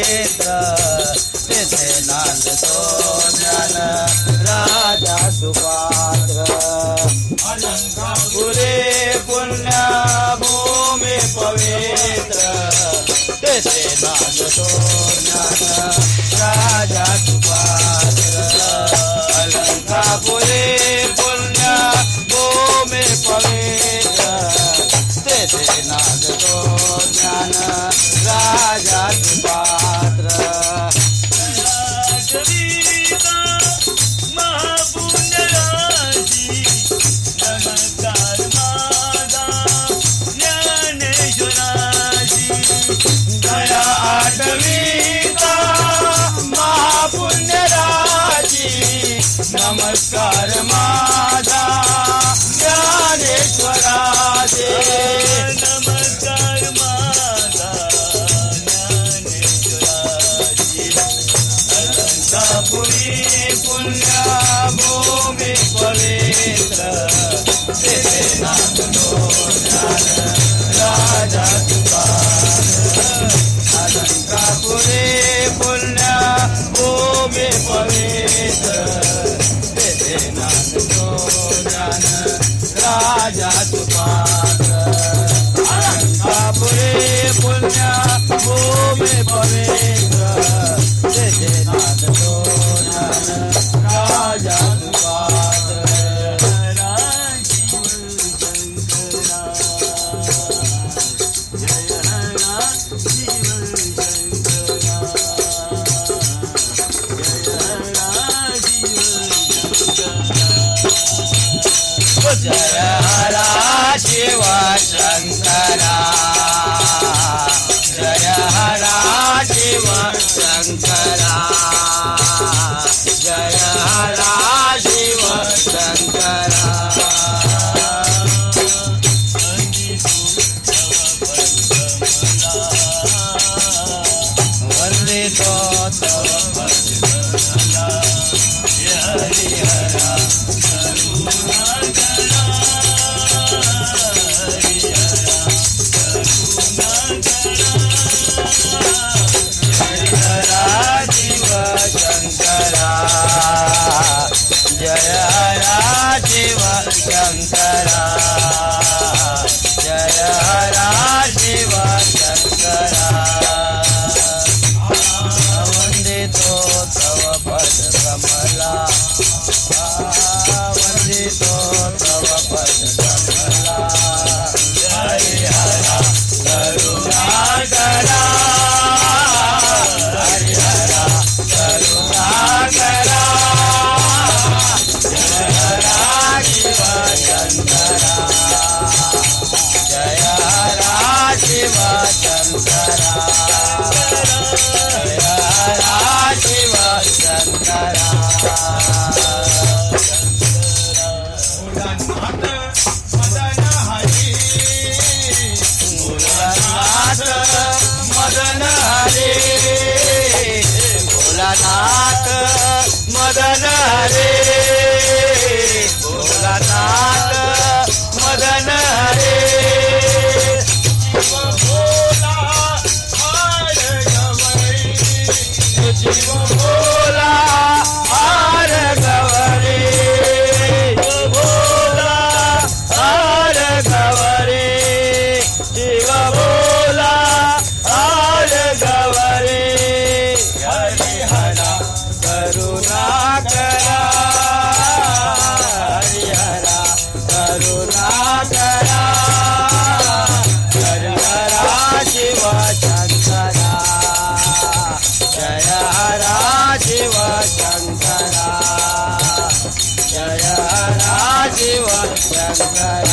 पवित्र तेथे नांदतो ज्ञान राजा सुपात्र अलंकापुरे पुण्य भूमी पवित्र तेथे नांदतो ज्ञान राजा सुपात्र अलंकापुरे पुण्य भूमी पवित्र तेथे नांदतो ज्ञान राजा सुपात्र आठवीता महापुण्यराजी नमस्कार माझा ज्ञानेश्वराजे नमस्कार माझा ज्ञानेश्वराजी अलंकापुरी पुण्य भूमी पवित्र तेथे नांदतो ज्ञान राजा अलंकापुरे पुण्य भूमी पवित्र तेथे नांदतो ज्ञान राजा सुपात्र अलंकापुरे पुण्य भूमी पवित्र तेथे नांदतो ज्ञान राजा सुपात्र जय हरा शिव शंकरा जय हरा शिव शंकरा जय हरा शिव शंकरा वंदे तो तव पदकमला हरिहरा जय हरा शिव शंकरा जय हरा शिव शंकरा वंदे तो तव पदकमला वंदे तो तव पदकमला हरिहरा करुणाकरा हरिहरा करुणाकरा जय हरा शिव शंकरा जय हरा शिव शंकरा जय हरा शिव शंकरा भोलानाथ मदन हरे भोलानाथ मदन हरे भोलानाथ मदन हरे शिव भोला हार गवरे भोला हार गवरे शिव भोला हार गवरे हरिहरा करुणाकरा हरिहरा करुणाकरा हरिहरा शिव शंकरा जय हरा शिव शंकरा जय हरा शिव शंकरा